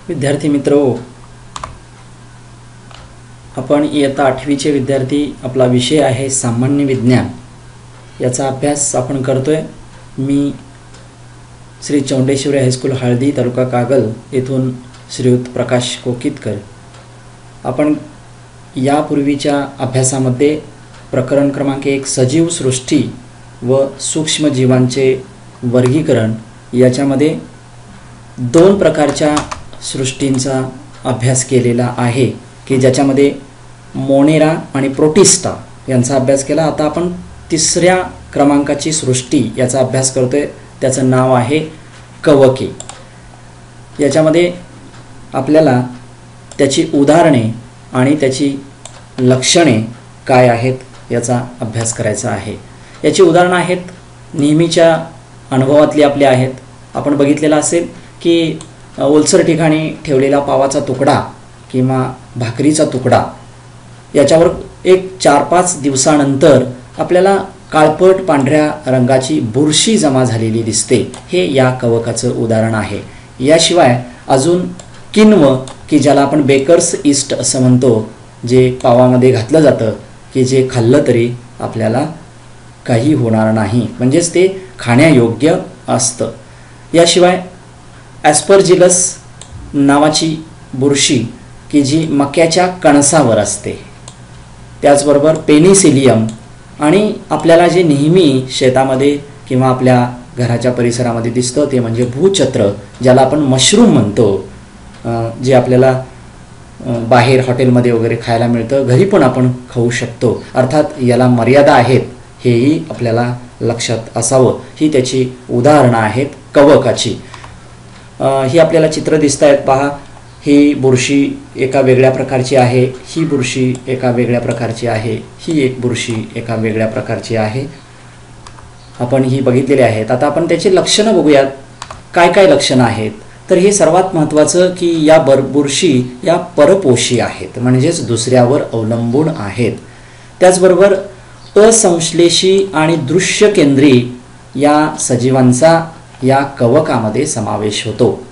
विद्यार्थी मित्र हो, आपण इयत्ता 8वीचे विद्यार्थी. आपला विषय आहे सामान्य विज्ञान. याचा अभ्यास आपण करतोय. मी श्री चौंडेश्वरी हायस्कूल हळदी, तालुका कागल येथून श्रीयुत प्रकाश कोकितकर. आपण यापूर्वीच्या अभ्यासामध्ये प्रकरण क्रमांक 1 सजीव सृष्टी व सूक्ष्मजीवांचे वर्गीकरण याच्यामध्ये 2 प्रकारच्या सृष्टींचा अभ्यास केलेला आहे की ज्याच्यामध्ये मोनेरा आणि प्रोटिस्टा यांचा अभ्यास केला. आता आपण 3ऱ्या क्रमांकाची सृष्टी याचा अभ्यास करतोय. त्याचं नाव आहे कवके. याच्यामध्ये आपल्याला त्याची उदाहरणे आणि त्याची लक्षणे काय आहेत याचा अभ्यास करायचा आहे. याची उदाहरणं आहेत नेहमीच्या अनुभवातली आपली आहेत. आपण बघितलेलं असेल की ओलसर ठिकाणी ठेवलेला पावाचा तुकडा किंवा भाकरीचा तुकडा याच्यावर एक 4-5 दिवसानंतर आपल्याला काळपट पांढऱ्या रंगाची बुरशी जमा झालेली दिसते. हे या कवकाचं उदाहरण आहे. याशिवाय अजून किण्व की ज्याला आपण बेकर्स ईस्ट असं म्हणतो, जे पावामध्ये घातलं जातं की जे खाल्लं तरी आपल्याला काही होणार नाही, म्हणजेच ते खाण्यायोग्य असतं. याशिवाय ॲस्परजिलस नावाची बुरशी की जी मक्याच्या कणसावर असते. त्याचबरोबर पेनिसिलियम आणि आपल्याला जे नेहमी शेतामध्ये किंवा आपल्या घराच्या परिसरामध्ये दिसतं ते म्हणजे भूछत्र, ज्याला आपण मशरूम म्हणतो, जे आपल्याला बाहेर हॉटेलमध्ये वगैरे खायला मिळतं, घरी पण आपण खाऊ शकतो. अर्थात याला मर्यादा आहेत, हेही आपल्याला लक्षात असावं. ही त्याची उदाहरणं आहेत कवकाची. ही आपल्याला चित्र दिसत आहेत पहा. ही बुरशी एका वेगळ्या प्रकारची आहे, ही बुरशी एका वेगळ्या प्रकारची आहे, ही एक बुरशी एका वेगळ्या प्रकारची आहे. आपण ही बघितलेली आहेत. आता आपण त्याची लक्षणं बघूयात. काय काय लक्षणं आहेत तर हे सर्वात महत्त्वाचं की या बुरशी या परपोषी आहेत, म्हणजेच दुसऱ्यावर अवलंबून आहेत. त्याचबरोबर असंश्लेषी आणि दृश्य केंद्री या सजीवांचा या कवकामध्ये समावेश होतो.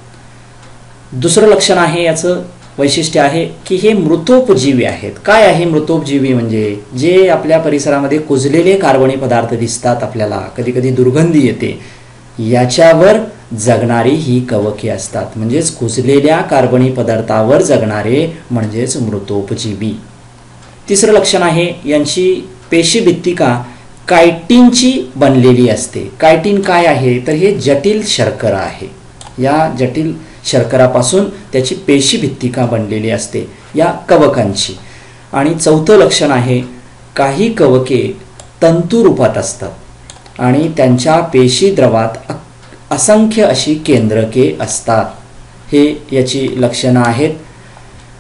दुसरं लक्षण आहे, याचं वैशिष्ट्य आहे की हे मृतोपजीवी आहेत. काय आहे मृतोपजीवी म्हणजे जे आपल्या परिसरामध्ये कुजलेले कार्बनी पदार्थ दिसतात, आपल्याला कधी कधी दुर्गंधी येते, याच्यावर जगणारी ही कवके असतात. म्हणजेच कुजलेल्या कार्बनी पदार्थावर जगणारे म्हणजेच मृतोपजीवी. तिसरं लक्षण आहे, यांची पेशीभित्तिका कायटिनची बनलेली असते. कायटिन काय आहे तर हे जटिल शर्करा आहे. या जटिल शर्करापासून त्याची पेशीभित्तिका बनलेली असते या कवकांची. आणि चौथं लक्षण आहे, काही कवके तंतुरूपात असतात आणि त्यांच्या पेशी द्रवात असंख्य अशी केंद्रके असतात. हे याची लक्षणं आहेत.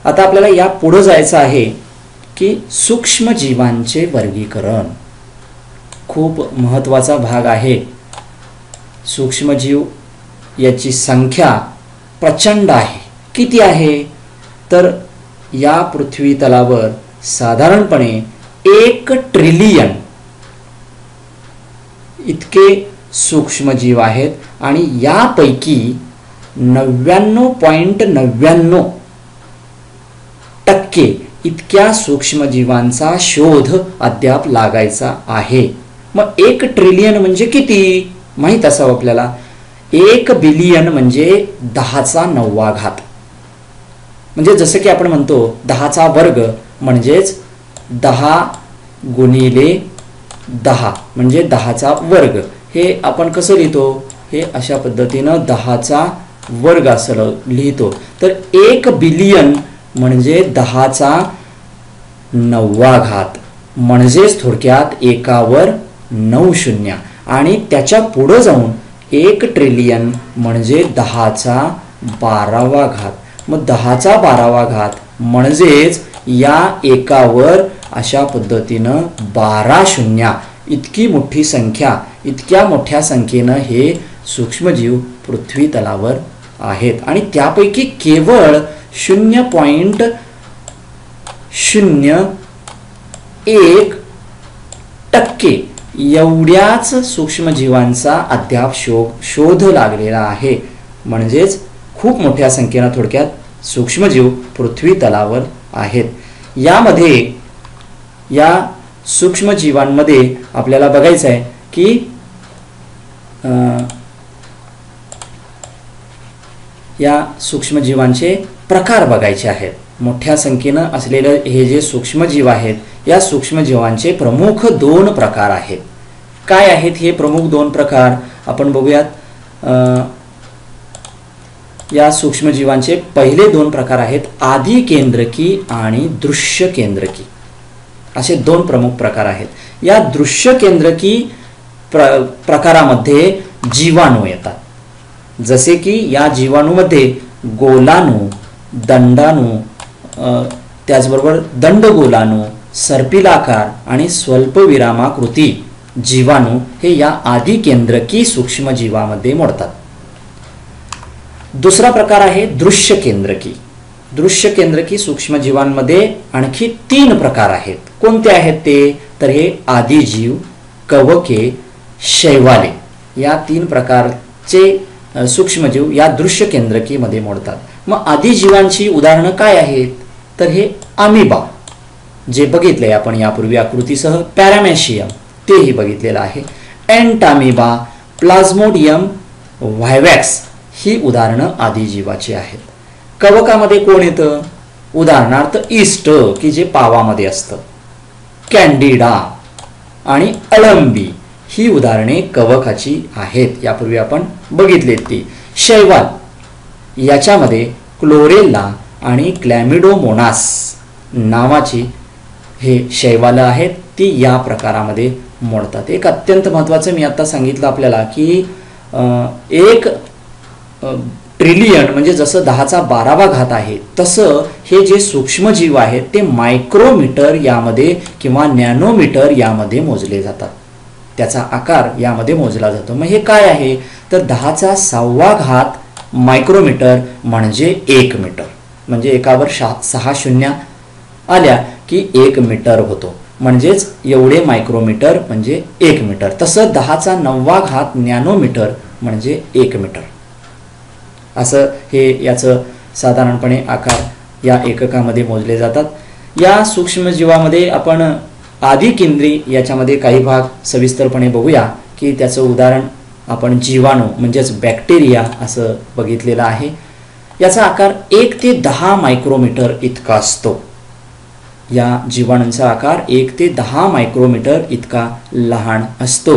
आता आपल्याला या पुढे जायचं आहे की सूक्ष्मजीवांचे वर्गीकरण खूप महत्त्वाचा भाग आहे. सूक्ष्मजीव याची संख्या प्रचंड आहे. किती आहे तर या पृथ्वी तलावर साधारणपणे 1 ट्रिलियन इतके सूक्ष्मजीव आहेत आणि यापैकी 99.99% इतक्या सूक्ष्मजीवांचा शोध अद्याप लागायचा आहे. मग 1 ट्रिलियन म्हणजे किती माहीत असावं आपल्याला. 1 बिलियन म्हणजे 10⁹ म्हणजे जसं की आपण म्हणतो 10चा वर्ग म्हणजेच 10 गुणिले 10 म्हणजे 10चा वर्ग. हे आपण कसं लिहितो, हे अशा पद्धतीनं 10चा वर्ग असं लिहितो. तर 1 बिलियन म्हणजे 10⁹ म्हणजेच थोडक्यात 1वर 9 शून्य. आणि त्याच्या पुढं जाऊन 1 ट्रिलियन म्हणजे 10⁻². मग 10⁻² म्हणजेच या 1वर अशा पद्धतीनं 12 शून्य. इतकी मोठी संख्या, इतक्या मोठ्या संख्येनं हे सूक्ष्मजीव पृथ्वी तलावर आहेत. आणि त्यापैकी केवळ 0.01% एवढ्याच सूक्ष्मजीवांचा अद्याप शोध लागलेला आहे. म्हणजेच खूप मोठ्या संख्येनं थोडक्यात सूक्ष्मजीव पृथ्वी तलावर आहेत. यामध्ये या सूक्ष्मजीवांमध्ये आपल्याला बघायचं आहे की या सूक्ष्मजीवांचे प्रकार बघायचे आहेत. मोठ्या संख्येनं असलेले हे जे सूक्ष्मजीव आहेत, या सूक्ष्मजीवांचे प्रमुख 2 प्रकार आहेत. काय आहेत हे प्रमुख 2 प्रकार आपण बघूयात. या सूक्ष्मजीवांचे पहिले 2 प्रकार आहेत आदि केंद्रकी आणि दृश्य केंद्रकी, असे 2 प्रमुख प्रकार आहेत. या दृश्य केंद्रकी प्रकारामध्ये जीवाणू येतात. जसे की या जीवाणूमध्ये गोलाणू, दंडाणू, त्याचबरोबर दंडगोलाणू, सर्पिलाकार आणि स्वल्पविरामाकृती जीवाणू हे या आदि केंद्रकी सूक्ष्मजीवामध्ये मोडतात. दुसरा प्रकार आहे दृश्य केंद्रकी. दृश्य केंद्रकी सूक्ष्मजीवांमध्ये आणखी 3 प्रकार आहेत. कोणते आहेत ते? तर हे आदिजीव, कवके, शैवाले या 3 प्रकारचे सूक्ष्मजीव या दृश्य केंद्रकीमध्ये मोडतात. मग आदिजीवांची उदाहरणं काय आहेत? तर हे अमिबा जे बघितले आपण यापूर्वी आकृतीसह, पॅरामेशियम तेही बघितलेलं आहे, एंटामिबा, प्लाझ्मोडियम व्हायवॅक्स ही उदाहरणं आदिजीवाची आहेत. कवकामध्ये कोण येतं? उदाहरणार्थ ईस्ट की जे पावामध्ये असतं, कॅन्डिडा आणि अळंबी ही उदाहरणे कवकाची आहेत. यापूर्वी आपण बघितलेत ती. शैवाल याच्यामध्ये क्लोरेला आणि क्लॅमिडोमोनास नावाची हे शैवाल आहेत, ती या प्रकारामध्ये मोडतात. एक अत्यंत महत्त्वाचं मी आता सांगितलं आपल्याला की 1 ट्रिलियन म्हणजे जसं 10चा 12वा घात आहे, तसं हे जे सूक्ष्मजीव आहेत ते मायक्रोमीटर यामध्ये किंवा नॅनोमीटर यामध्ये मोजले जातात. त्याचा आकार यामध्ये मोजला जातो. मग हे काय आहे? तर 10चा 6वा घात मायक्रोमीटर म्हणजे 1 मीटर. म्हणजे एकावर 6 शून्य आल्या की 1 मीटर होतो. म्हणजेच एवढे मायक्रोमीटर म्हणजे 1 मीटर. तसं 10चा 9वा घात नॅनोमीटर म्हणजे 1 मीटर. असं हे याचं साधारणपणे आकार या एककामध्ये मोजले जातात. या सूक्ष्मजीवामध्ये आपण आदिकेंद्री याच्यामध्ये काही भाग सविस्तरपणे बघूया की त्याचं उदाहरण आपण जीवाणू म्हणजेच बॅक्टेरिया असं बघितलेलं आहे. याचा आकार 1 ते 10 मायक्रोमीटर इतका असतो. या जीवाणूंचा आकार 1 ते 10 मायक्रोमीटर इतका लहान असतो.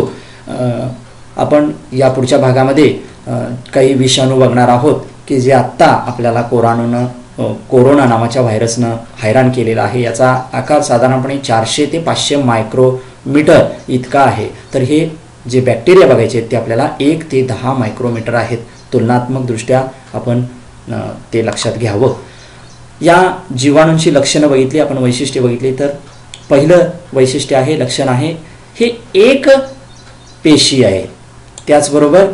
आपण या पुढच्या भागामध्ये काही विषाणू बघणार आहोत की जे आत्ता आपल्याला कोरोना नावाच्या व्हायरसनं हैराण केलेला आहे. याचा आकार साधारणपणे 400 ते 500 मायक्रोमीटर इतका आहे. तर हे जे बॅक्टेरिया बघायचे आहेत ते आपल्याला 1 ते 10 मायक्रोमीटर आहेत. तुलनात्मकदृष्ट्या आपण ते लक्षात घ्यावं. या जीवाणूंची लक्षणं बघितली आपण, वैशिष्ट्ये बघितली. तर पहिलं वैशिष्ट्य आहे, लक्षण आहे, हे एक पेशी आहे. त्याचबरोबर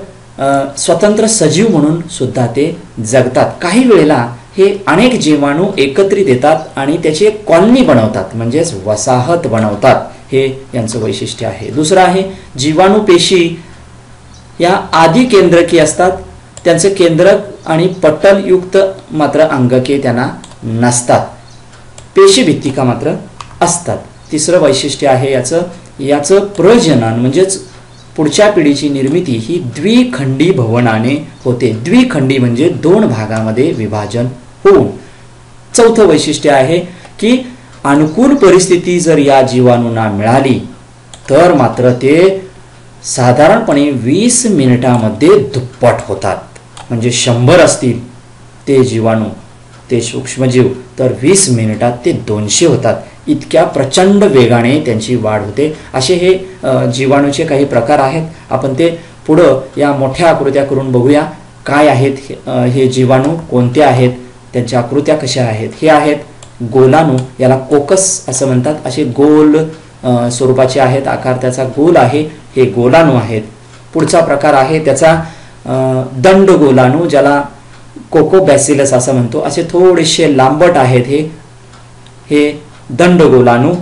स्वतंत्र सजीव म्हणून सुद्धा ते जगतात. काही वेळेला हे अनेक जीवाणू एकत्रित येतात आणि त्याची एक कॉलनी बनवतात म्हणजेच वसाहत बनवतात. हे यांचं वैशिष्ट्य आहे. दुसरं आहे जीवाणू पेशी या आदि केंद्रकी असतात. त्यांचं केंद्रक आणि पटलयुक्त मात्र अंगके त्यांना नसतात. पेशी भित्तिका मात्र असतात. तिसरं वैशिष्ट्य आहे याचं प्रजनन म्हणजेच पुढच्या पिढीची निर्मिती ही द्विखंडी भवनाने होते. द्विखंडी म्हणजे 2 भागामध्ये विभाजन होऊन. चौथं वैशिष्ट्य आहे की अनुकूल परिस्थिती जर या जीवाणूंना मिळाली तर मात्र ते साधारणपणे 20 मिनिटांमध्ये दुप्पट होतात. म्हणजे 100 असतील ते जीवाणू, ते सूक्ष्मजीव, तर 20 मिनिटात ते 200 होतात. इतक्या प्रचंड वेगाने त्यांची वाढ होते. असे हे जीवाणूचे काही प्रकार आहेत. आपण ते पुढं या मोठ्या आकृत्या करून बघूया. काय आहेत हे जीवाणू, कोणते आहेत, त्यांच्या आकृत्या कशा आहेत. हे आहेत गोलाणू, याला कोकस असं म्हणतात. असे गोल स्वरूपाचे आहेत, आकार त्याचा गोल आहे. हे गोलाणू आहेत. पुढचा प्रकार आहे त्याचा दंड गोलाणू, ज्याला कोकोबॅसिलस असं म्हणतो. असे थोडेसे लांबट आहेत हे दंड गोलाणू.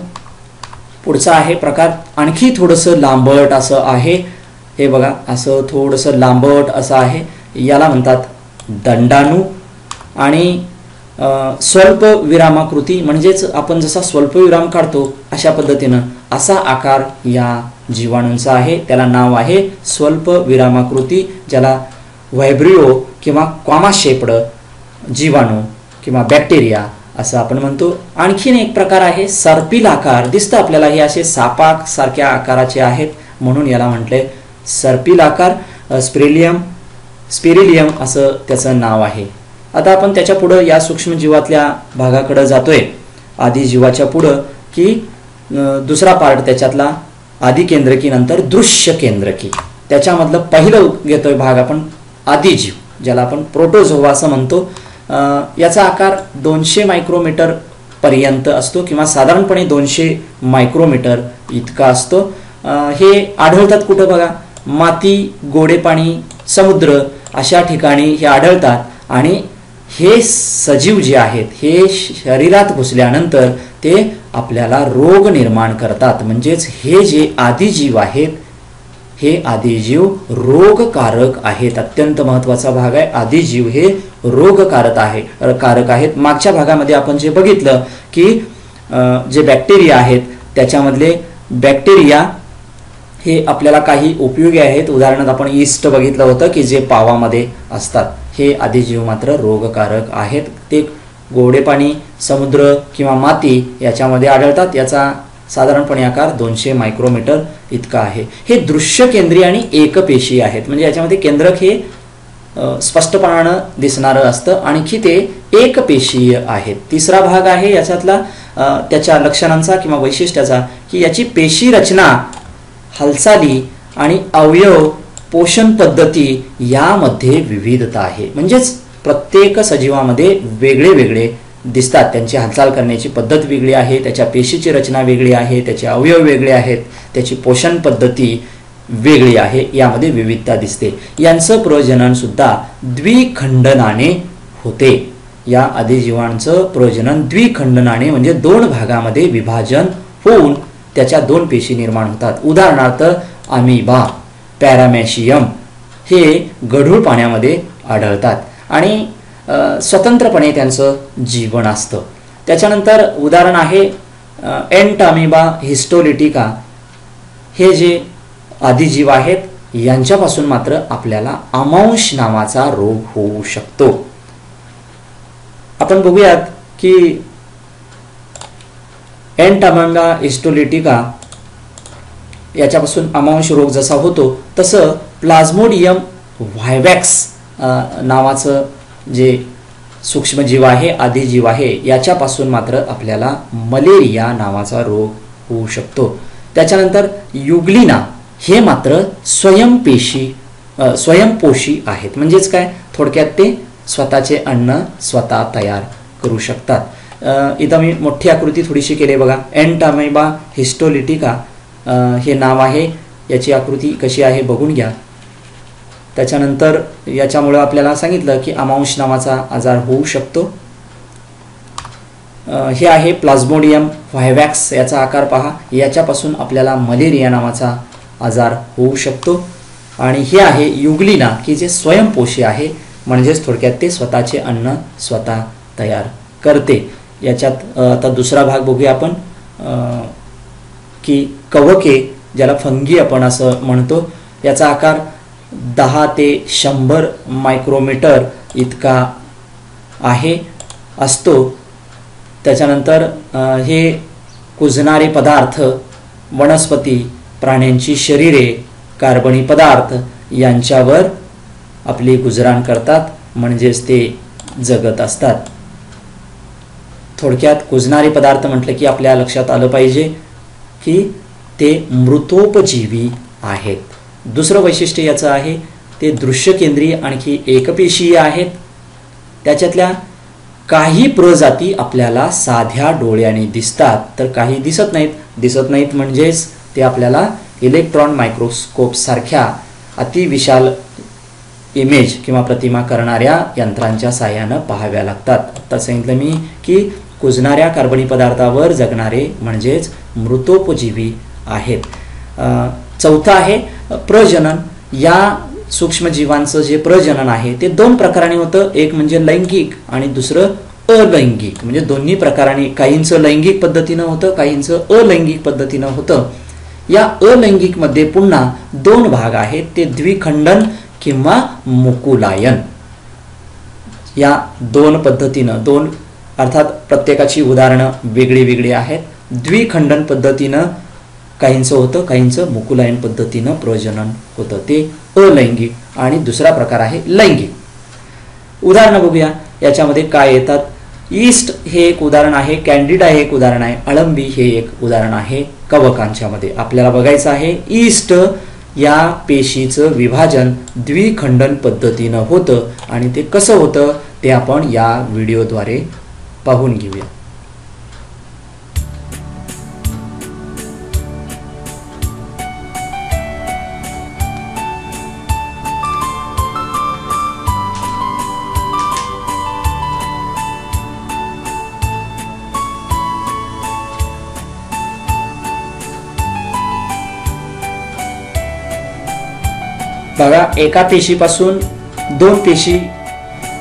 पुढचा आहे प्रकार आणखी थोडंसं लांबट असं आहे. हे बघा, असं थोडंसं लांबट असं आहे, याला म्हणतात दंडाणू. आणि स्वल्प विरामाकृती म्हणजेच आपण जसा स्वल्प विराम काढतो अशा पद्धतीनं असा आकार या जीवाणूंचा आहे. त्याला नाव आहे स्वल्प विरामाकृती, ज्याला व्हायब्रिओ किंवा कॉमा शेप्ड जीवाणू किंवा बॅक्टेरिया असं आपण म्हणतो. आणखीन एक प्रकार आहे सर्पिल आकार. दिसतं आपल्याला हे असे सापाक सारख्या आकाराचे आहेत म्हणून याला म्हटले सर्पिल आकार. स्पिरिलियम असं त्याचं नाव आहे. आता आपण त्याच्या पुढं या सूक्ष्मजीवातल्या भागाकडे जातोय, आधी जीवाच्या पुढं, की दुसरा पार्ट त्याच्यातला आदी केंद्रकी नंतर दृश्य केंद्रकी. त्याच्यामधलं पहिलं घेतोय भाग आपण आदिजीव, ज्याला आपण प्रोटोझोवा असं म्हणतो. याचा आकार 200 मायक्रोमीटर पर्यंत असतो किंवा साधारणपणे 200 मायक्रोमीटर इतका असतो. हे आढळतात कुठं बघा, माती, गोडे पाणी, समुद्र अशा ठिकाणी हे आढळतात. आणि हे सजीव जे आहेत हे शरीरात घुसल्यानंतर ते आपल्याला रोग निर्माण करतात. म्हणजेच हे जे आदिजीव आहेत हे आदिजीव रोगकारक आहेत. अत्यंत महत्त्वाचा भाग आहे, आदिजीव हे रोगकारक आहेत. मागच्या भागामध्ये आपण जे बघितलं की जे बॅक्टेरिया आहेत त्याच्यामधले बॅक्टेरिया हे आपल्याला काही उपयोगी आहेत. उदाहरणार्थ आपण ईस्ट बघितलं होतं की जे पावामध्ये असतात. हे आदिजीव मात्र रोगकारक आहेत. ते गोडे पाणी, समुद्र किंवा माती याच्यामध्ये आढळतात. याचा साधारणपणे आकार 200 मायक्रोमीटर इतका आहे. हे दृश्य केंद्रीय आणि एकपेशी आहेत. म्हणजे याच्यामध्ये केंद्रक हे स्पष्टपणानं दिसणारं असतं. आणखी ते एकपेशीय आहेत. तिसरा भाग आहे याच्यातला त्याच्या लक्षणांचा किंवा वैशिष्ट्याचा, की याची पेशी रचना, हालचाली आणि अवयव, पोषण पद्धती यामध्ये विविधता आहे. म्हणजेच प्रत्येक सजीवामध्ये वेगळे वेगळे दिसतात. त्यांची हालचाल करण्याची पद्धत वेगळी आहे, त्याच्या पेशीची रचना वेगळी आहे, त्याचे अवयव वेगळे आहेत, त्याची पोषण पद्धती वेगळी आहे, यामध्ये विविधता दिसते. यांचं प्रजनन सुद्धा द्विखंडनाने होते. या आदिजीवांचं प्रजनन द्विखंडनाने म्हणजे 2 भागामध्ये विभाजन होऊन त्याच्या 2 पेशी निर्माण होतात. उदाहरणार्थ अमिबा, पॅरामेशियम हे गढूळ पाण्यामध्ये आढळतात आणि स्वतंत्रपणे त्यांचं जीवन असतं. त्याच्यानंतर उदाहरण आहे एंटामिबा हिस्टोलिटिका. हे जे आदिजीव आहेत यांच्यापासून मात्र आपल्याला अमांश नावाचा रोग होऊ शकतो. आपण बघूयात की एंटामिबा हिस्टोलिटिका याच्यापासून अमांश रोग जसा होतो तसं प्लाझ्मोडियम व्हायवॅक्स नावाचं जे सूक्ष्मजीव आहे, आदिजीव आहे, याच्यापासून मात्र आपल्याला मलेरिया नावाचा रोग होऊ शकतो. त्याच्यानंतर युग्लिना हे मात्र स्वयंपोषी आहेत. म्हणजेच काय, थोडक्यात ते स्वतःचे अन्न स्वतः तयार करू शकतात. इथं मी मोठी आकृती थोडीशी केली बघा. एंटामिबा हिस्टोलिटिका हे नाव आहे. याची आकृती कशी आहे बघून घ्या. त्याच्यानंतर याच्यामुळे आपल्याला सांगितलं की अमांश नावाचा आजार होऊ शकतो. हे आहे प्लाझ्मोडियम व्हायवॅक्स. याचा आकार पहा. याच्यापासून आपल्याला मलेरिया नावाचा आजार होऊ शकतो. आणि हे आहे युग्लिना की जे स्वयंपोषी आहे. म्हणजेच थोडक्यात ते स्वतःचे अन्न स्वतः तयार करते. याच्यात आता दुसरा भाग बघूया आपण की कवके, ज्याला फंगी आपण असं म्हणतो. याचा आकार 10 ते 100 मायक्रोमीटर इतका असतो. त्याच्यानंतर हे कुजणारे पदार्थ, वनस्पती, प्राण्यांची शरीरे, कार्बनी पदार्थ यांच्यावर आपली गुजराण करतात. म्हणजेच ते जगत असतात. थोडक्यात कुजणारे पदार्थ म्हटलं की आपल्या लक्षात आलं पाहिजे की ते मृतोपजीवी आहेत. दुसरं वैशिष्ट्य याचं आहे ते दृश्य केंद्रीय आणखी एकपेशीय आहेत. त्याच्यातल्या काही प्रजाती आपल्याला साध्या डोळ्याने दिसतात तर काही दिसत नाहीत. म्हणजेच ते आपल्याला इलेक्ट्रॉन मायक्रोस्कोप सारख्या अतिविशाल इमेज किंवा प्रतिमा करणाऱ्या यंत्रांच्या साहाय्यानं पाहाव्या लागतात. आता सांगितलं मी की कुजणाऱ्या कार्बनी पदार्थावर जगणारे म्हणजेच मृतोपजीवी आहेत. चौथा आहे प्रजनन. या सूक्ष्मजीवांचं जे प्रजनन आहे ते 2 प्रकाराने होतं. एक म्हणजे लैंगिक आणि दुसरं अलैंगिक म्हणजे दोन्ही प्रकाराने, काहींचं लैंगिक पद्धतीनं होतं, काहींचं अलैंगिक पद्धतीनं होतं. या अलैंगिकमध्ये पुन्हा दोन भाग आहेत, ते द्विखंडन किंवा मुकुलायन. या दोन पद्धतीनं, दोन अर्थात प्रत्येकाची उदाहरणं वेगळी वेगळी आहेत. द्विखंडन पद्धतीनं काहींचं होतं, काहींचं मुकुलायन पद्धतीनं प्रजनन होतं, ते अलैंगिक. आणि दुसरा प्रकार आहे लैंगिक. उदाहरणं बघूया याच्यामध्ये काय येतात. ईस्ट हे एक उदाहरण आहे, कॅन्डिडा हे एक उदाहरण आहे, अळंबी हे एक उदाहरण आहे. कवकांच्या मध्ये आपल्याला बघायचं आहे ईस्ट या पेशीचं विभाजन द्विखंडन पद्धतीनं होतं आणि ते कसं होतं ते आपण या व्हिडिओद्वारे पाहून घेऊया. बघा, एका पेशीपासून दोन पेशी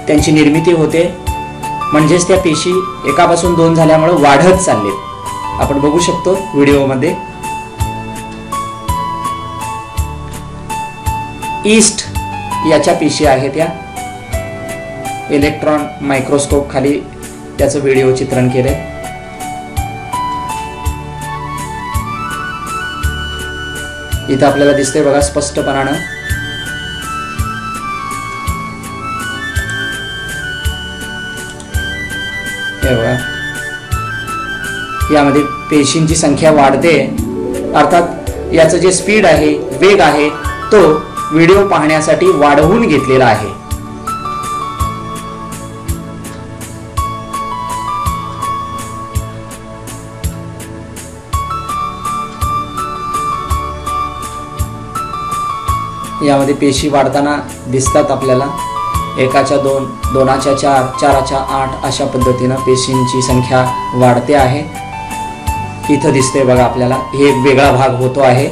त्यांची निर्मिती होते, म्हणजेच त्या पेशी एकापासून दोन झाल्यामुळे वाढत चाललेत. आपण बघू शकतो व्हिडिओमध्ये. ईस्ट याच्या पेशी आहेत, या इलेक्ट्रॉन मायक्रोस्कोप खाली त्याचं व्हिडिओ चित्रण केलंय. इथं आपल्याला दिसतंय बघा स्पष्टपणानं. यामध्ये पेशींची संख्या वाढते, अर्थात याचं जे स्पीड आहे, वेग आहे, तो व्हिडिओ पाहण्यासाठी वाढवून घेतलेला आहे. यामध्ये पेशी वाढताना दिसतात आपल्याला. एकाच्या दोन, दोनाच्या चार, चाराच्या आठ अशा पद्धतीनं पेशींची संख्या वाढते आहे. इथं दिसते बघा आपल्याला, हे एक वेगळा भाग होतो आहे.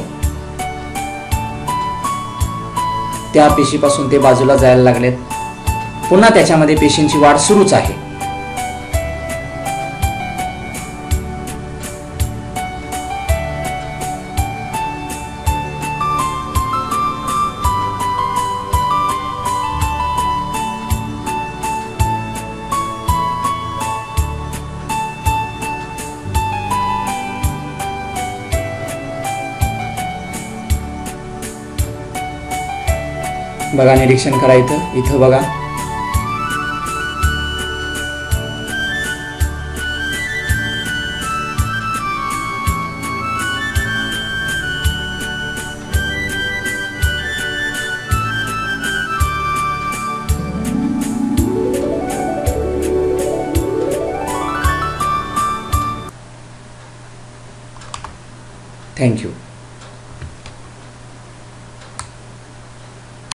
त्या पेशीपासून ते बाजूला जायला लागलेत. पुन्हा त्याच्यामध्ये पेशींची वाढ सुरूच आहे. बघा, निरीक्षण करायचं. इथं बघा, थँक्यू.